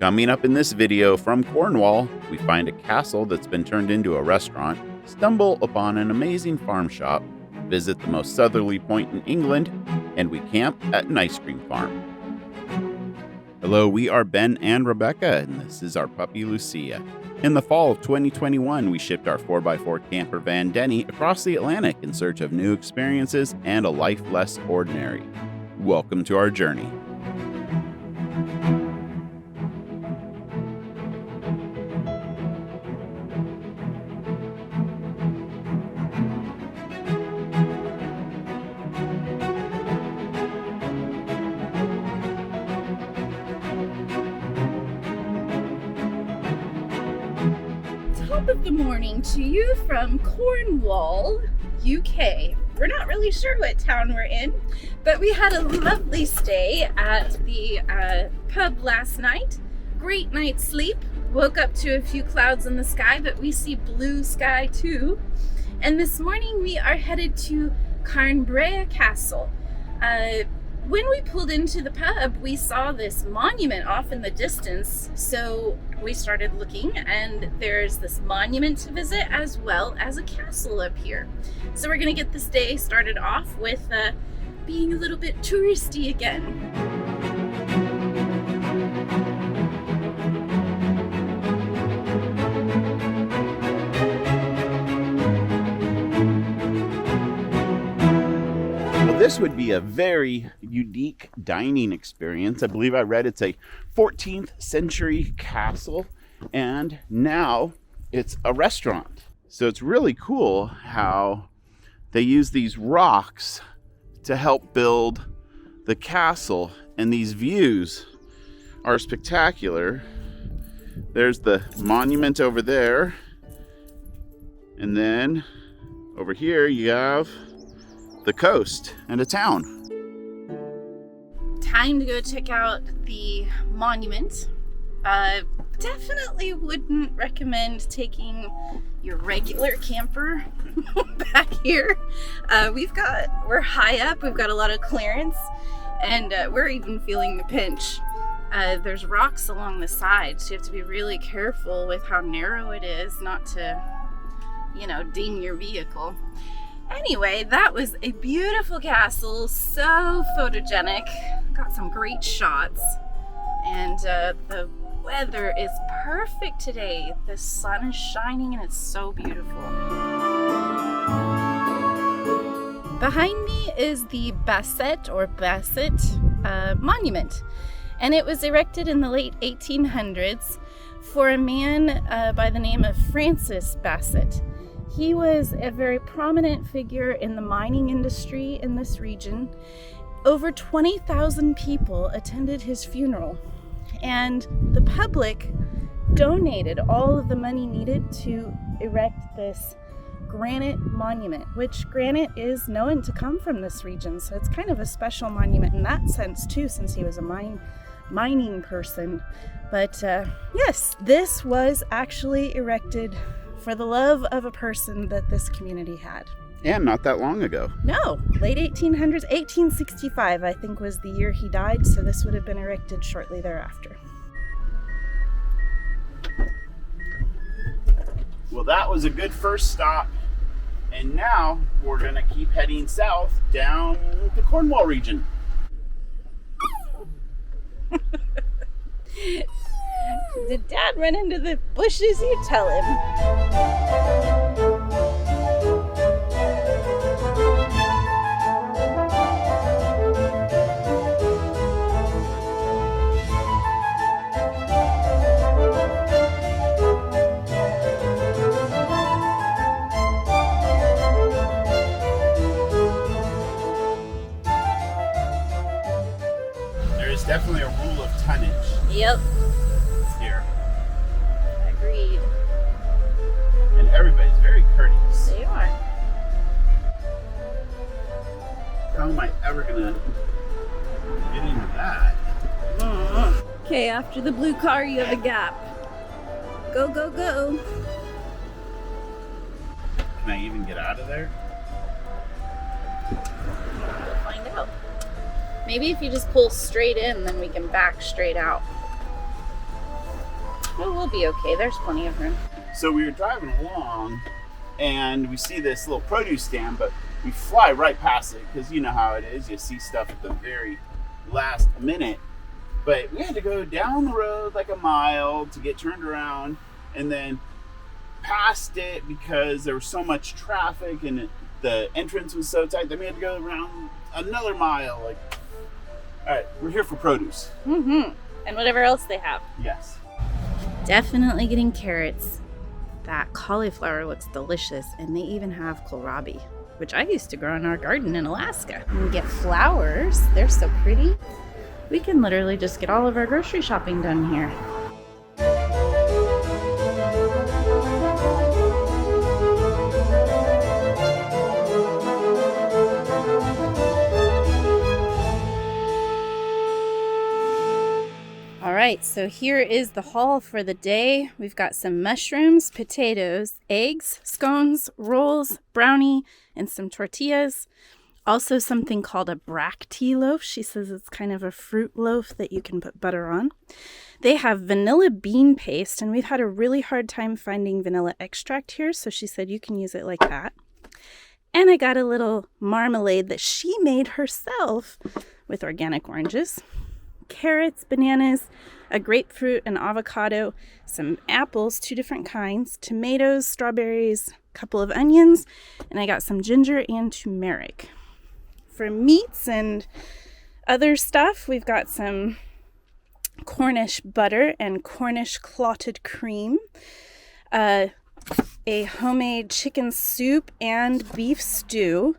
Coming up in this video from Cornwall, we find a castle that's been turned into a restaurant, stumble upon an amazing farm shop, visit the most southerly point in England, and we camp at an ice cream farm. Hello, we are Ben and Rebecca, and this is our puppy Lucia. In the fall of 2021, we shipped our 4x4 camper van Denny across the Atlantic in search of new experiences and a life less ordinary. Welcome to our journey. Top of the morning to you from Cornwall, UK. We're not really sure what town we're in, but we had a lovely stay at the pub last night. Great night's sleep. Woke up to a few clouds in the sky, but we see blue sky too. And this morning we are headed to Cornwall Castle. When we pulled into the pub, we saw this monument off in the distance, so we started looking, and there's this monument to visit as well as a castle up here. So we're gonna get this day started off with being a little bit touristy again. This would be a very unique dining experience. I believe I read it's a 14th century castle, and now it's a restaurant. So it's really cool how they use these rocks to help build the castle, and these views are spectacular. There's the monument over there, and then over here you have the coast and a town. Time to go check out the monument. Definitely wouldn't recommend taking your regular camper back here. We're high up, we've got a lot of clearance, and we're even feeling the pinch. There's rocks along the sides, so you have to be really careful with how narrow it is, not to, ding your vehicle. Anyway, that was a beautiful castle, so photogenic. Got some great shots, and the weather is perfect today. The sun is shining and it's so beautiful. Behind me is the Basset monument, and it was erected in the late 1800s for a man by the name of Francis Basset. He was a very prominent figure in the mining industry in this region. Over 20,000 people attended his funeral, and the public donated all of the money needed to erect this granite monument, which granite is known to come from this region, so it's kind of a special monument in that sense too, since he was a mining person. But yes, this was actually erected for the love of a person that this community had. And not that long ago. No, late 1800s, 1865 I think was the year he died, so this would have been erected shortly thereafter. Well, that was a good first stop, and now we're gonna keep heading south down the Cornwall region. Did Dad run into the bushes? You tell him. There is definitely a rule of tonnage. Yep. Here. Agreed. And everybody's very courteous. They are. How am I ever gonna get into that? Okay, after the blue car, you have a gap. Go, go, go. Can I even get out of there? We'll find out. Maybe if you just pull straight in, then we can back straight out. we'll be okay. There's plenty of room. So we were driving along and we see this little produce stand, but we fly right past it because you know how it is. You see stuff at the very last minute. But we had to go down the road like a mile to get turned around and then past it because there was so much traffic and the entrance was so tight. Then we had to go around another mile. Like, all right, we're here for produce. Mm-hmm. And whatever else they have. Yes. Definitely getting carrots. That cauliflower looks delicious, and they even have kohlrabi, which I used to grow in our garden in Alaska. And we get flowers. They're so pretty. We can literally just get all of our grocery shopping done here. All right, so here is the haul for the day. We've got some mushrooms, potatoes, eggs, scones, rolls, brownie, and some tortillas. Also something called a brack tea loaf. She says it's kind of a fruit loaf that you can put butter on. They have vanilla bean paste, and we've had a really hard time finding vanilla extract here, so she said you can use it like that. And I got a little marmalade that she made herself with organic oranges, carrots, bananas, a grapefruit, an avocado, some apples, 2 different kinds, tomatoes, strawberries, a couple of onions, and I got some ginger and turmeric. For meats and other stuff, we've got some Cornish butter and Cornish clotted cream, a homemade chicken soup and beef stew,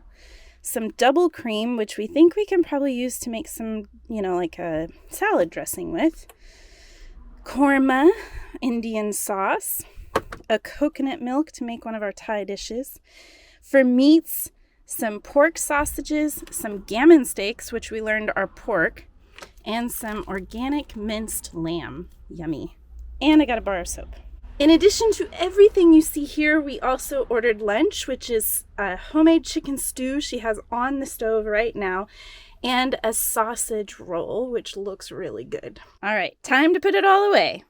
some double cream, which we think we can probably use to make some, like a salad dressing with, korma, Indian sauce, a coconut milk to make one of our Thai dishes. For meats, some pork sausages, some gammon steaks, which we learned are pork, and some organic minced lamb. Yummy. And I got a bar of soap. In addition to everything you see here, we also ordered lunch, which is a homemade chicken stew she has on the stove right now, and a sausage roll, which looks really good. All right, time to put it all away.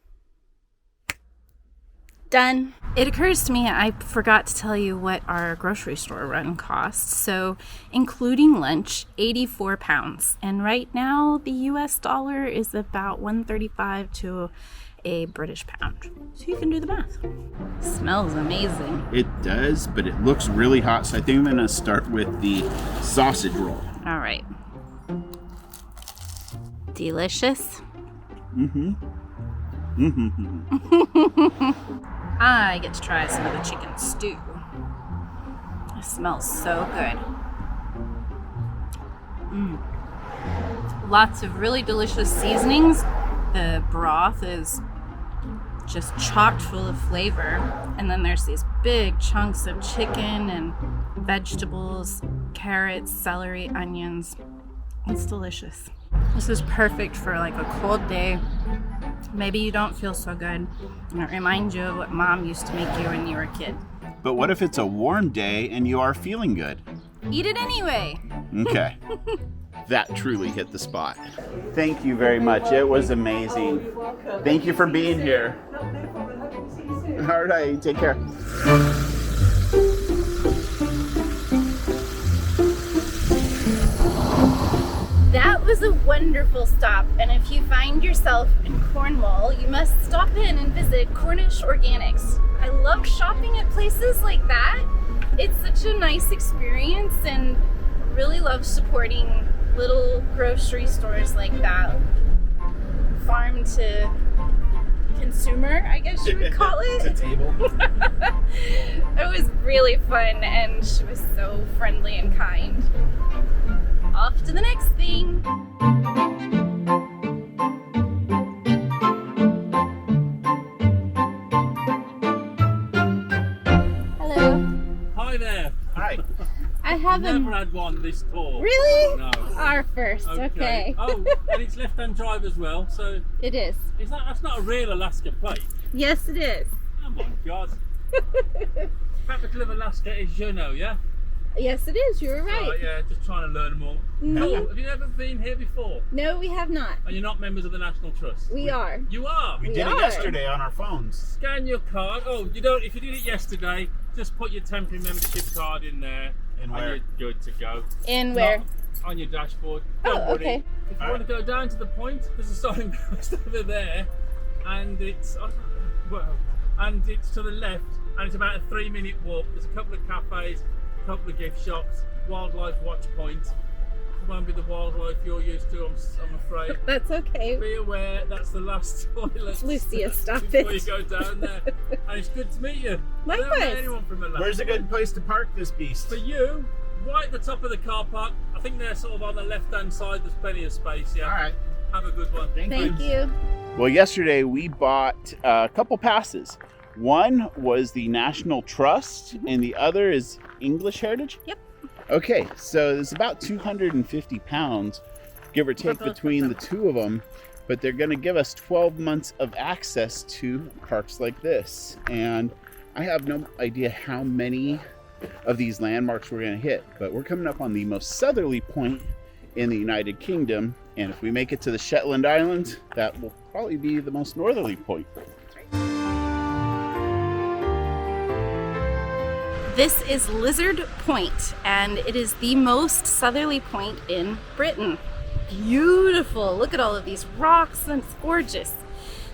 Done. It occurs to me I forgot to tell you what our grocery store run costs. So including lunch, 84 pounds. And right now the US dollar is about 135 to a British pound. So you can do the math. Smells amazing. It does, but it looks really hot. So I think I'm going to start with the sausage roll. All right. Delicious. Mm-hmm. Mm-hmm. I get to try some of the chicken stew. It smells so good. Lots of really delicious seasonings. The broth is just chocked full of flavor. And then there's these big chunks of chicken and vegetables, carrots, celery, onions. It's delicious. This is perfect for like a cold day. Maybe you don't feel so good, and it reminds you of what Mom used to make you when you were a kid. But what if it's a warm day and you are feeling good? Eat it anyway. Okay. That truly hit the spot. Thank you very much. It was amazing. Thank you for being here. All right, take care. That was a wonderful stop, and if you find yourself in Cornwall, you must stop in and visit Cornish Organics. I love shopping at places like that. It's such a nice experience, and really love supporting little grocery stores like that. Farm to consumer, I guess you would call it. To table. It was really fun, and she was so friendly and kind. Off to the next thing. Hello. Hi there. Hi. I have Never had one this tall. Really? No. Our first. Okay. Oh, and it's left-hand drive as well. So It is. that's not a real Alaska plate. Yes, it is. Oh my God. Capital of Alaska is Juneau, yeah? Yes, it is. You were right. Yeah, just trying to learn them all. Cool. Have you ever been here before? No, we have not. And you're not members of the National Trust? We are. You are? We did it yesterday on our phones. Scan your card. Oh, you don't. If you did it yesterday, just put your temporary membership card in there, And where? you're good to go. In where? Not on your dashboard. Oh, Don't worry. okay. If you want to go down to the point, there's a sign just over there, and it's to the left, and it's about a 3-minute walk. There's a couple of cafes, a couple of gift shops, wildlife watch point. It won't be the wildlife you're used to, I'm afraid. That's okay. Be aware that's the last toilet. Lucia, stop before it. you go down there. And it's good to meet you. I don't Likewise. know anyone from Alaska. Where's a good place to park this beast? For you, right at the top of the car park. I think they're sort of on the left-hand side. There's plenty of space. Yeah. All right. Have a good one. Thank you. Well, yesterday we bought a couple passes. One was the National Trust, and the other is English Heritage? Yep. Okay, so it's about 250 pounds, give or take, between the two of them, but they're going to give us 12 months of access to parks like this. And I have no idea how many of these landmarks we're going to hit, but we're coming up on the most southerly point in the United Kingdom, and if we make it to the Shetland Islands, that will probably be the most northerly point. This is Lizard Point, and it is the most southerly point in Britain. Beautiful. Look at all of these rocks, and it's gorgeous.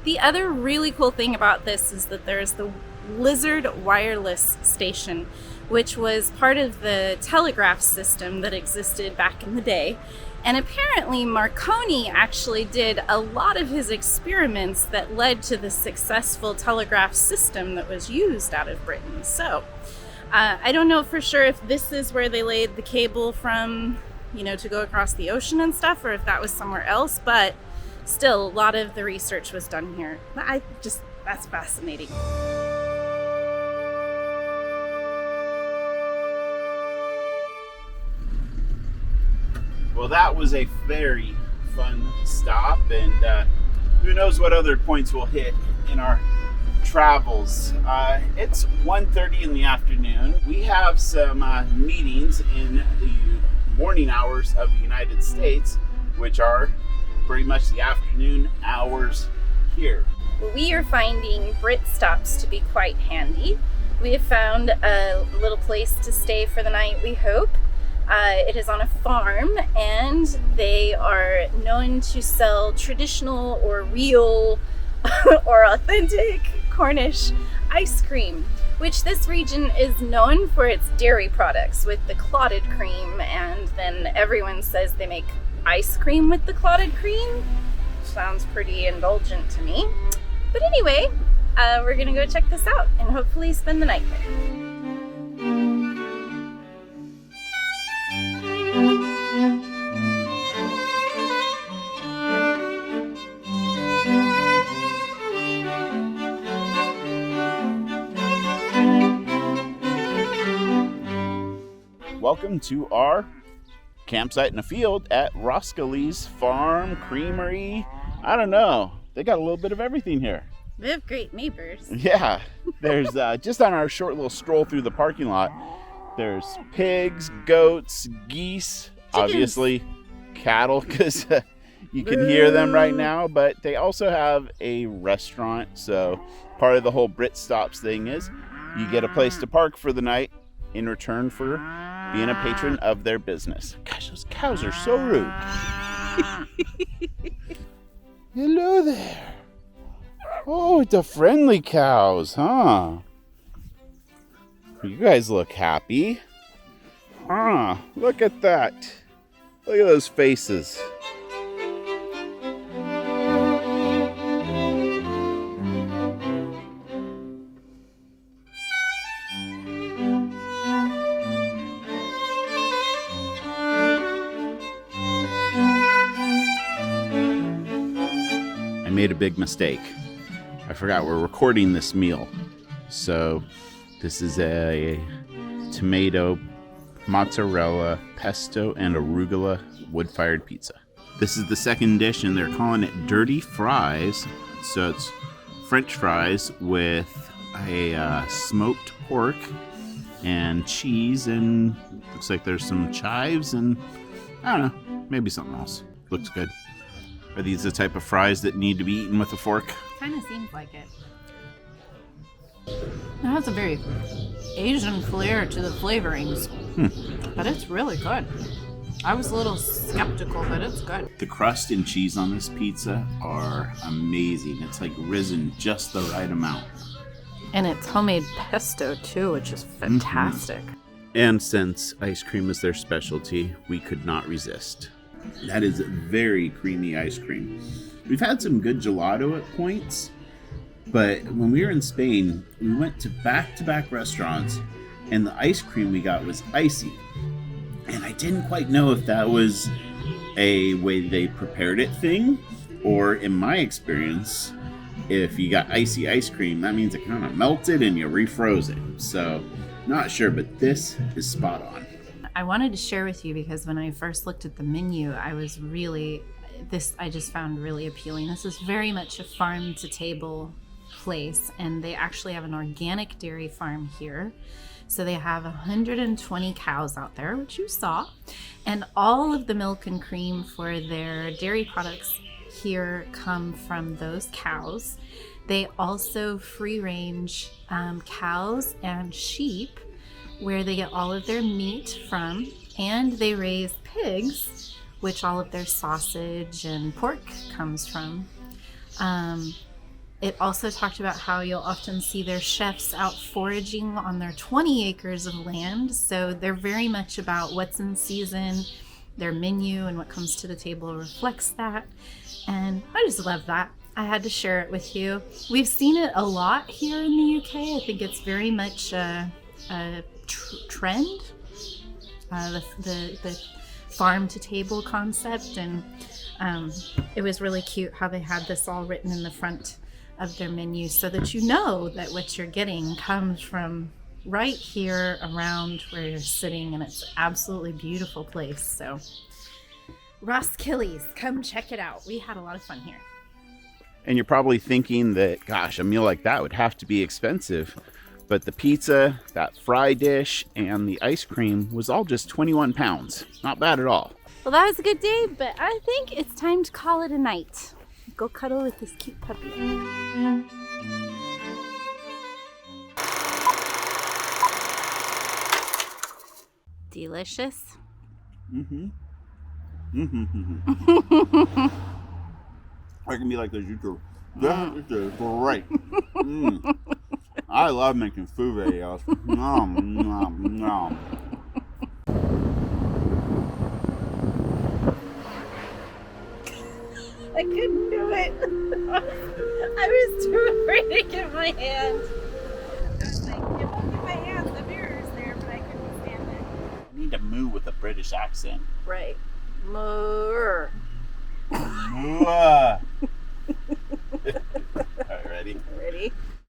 The other really cool thing about this is that there's the Lizard Wireless Station, which was part of the telegraph system that existed back in the day. And apparently Marconi actually did a lot of his experiments that led to the successful telegraph system that was used out of Britain. So I don't know for sure if this is where they laid the cable from, to go across the ocean and stuff, or if that was somewhere else, but still a lot of the research was done here. That's fascinating. Well, that was a very fun stop, and who knows what other points we'll hit in our travels. It's 1:30 in the afternoon. We have some meetings in the morning hours of the United States, which are pretty much the afternoon hours here. We are finding Brit stops to be quite handy. We have found a little place to stay for the night, we hope. It is on a farm, and they are known to sell traditional or real or authentic Cornish ice cream, which this region is known for its dairy products with the clotted cream, and then everyone says they make ice cream with the clotted cream. Sounds pretty indulgent to me. But anyway, we're gonna go check this out and hopefully spend the night there. Welcome to our campsite in a field at Roscalie's Farm Creamery. I don't know. They got a little bit of everything here. We have great neighbors. Yeah. There's just on our short little stroll through the parking lot, there's pigs, goats, geese, obviously cattle, because you can hear them right now. But they also have a restaurant. So part of the whole Brit Stops thing is you get a place to park for the night in return for being a patron of their business. Gosh, those cows are so rude. Hello there. Oh, the friendly cows, huh? You guys look happy. Look at that. Look at those faces. I made a big mistake. I forgot we're recording this meal. So this is a tomato, mozzarella, pesto, and arugula wood-fired pizza. This is the second dish, and they're calling it dirty fries. So it's French fries with a smoked pork and cheese and Looks like there's some chives and I don't know, maybe something else. Looks good. Are these the type of fries that need to be eaten with a fork? Kind of seems like it. It has a very Asian flair to the flavorings, but it's really good. I was a little skeptical, but it's good. The crust and cheese on this pizza are amazing. It's like risen just the right amount. And it's homemade pesto too, which is fantastic. And since ice cream is their specialty, we could not resist. That is very creamy ice cream. We've had some good gelato at points, but when we were in Spain, we went to back-to-back restaurants, and the ice cream we got was icy. And I didn't quite know if that was a way they prepared it thing, or in my experience, if you got icy ice cream, that means it kind of melted and you refroze it. So, not sure, but this is spot on. I wanted to share with you because when I first looked at the menu, I just found really appealing. This is very much a farm to table place, and they actually have an organic dairy farm here. So they have 120 cows out there, which you saw, and all of the milk and cream for their dairy products here come from those cows. They also free range cows and sheep, where they get all of their meat from, and they raise pigs, which all of their sausage and pork comes from. It also talked about how you'll often see their chefs out foraging on their 20 acres of land. So they're very much about what's in season. Their menu and what comes to the table reflects that. And I just love that. I had to share it with you. We've seen it a lot here in the UK. I think it's very much a trend, the farm to table concept. And it was really cute how they had this all written in the front of their menu so that you know that what you're getting comes from right here around where you're sitting, and it's an absolutely beautiful place. So Roskilly's, come check it out. We had a lot of fun here. And you're probably thinking that, gosh, a meal like that would have to be expensive. But the pizza, that fry dish, and the ice cream was all just 21 pounds. Not bad at all. Well, that was a good day, but I think it's time to call it a night. Go cuddle with this cute puppy. Delicious. I can be like this YouTube. That is great. I love making food videos. Nom, nom, nom. I couldn't do it. I was too afraid to get my hand. I was like, it won't get my hand. The mirror's there, but I couldn't stand it. I need to moo with a British accent. Right. Moo. Moo.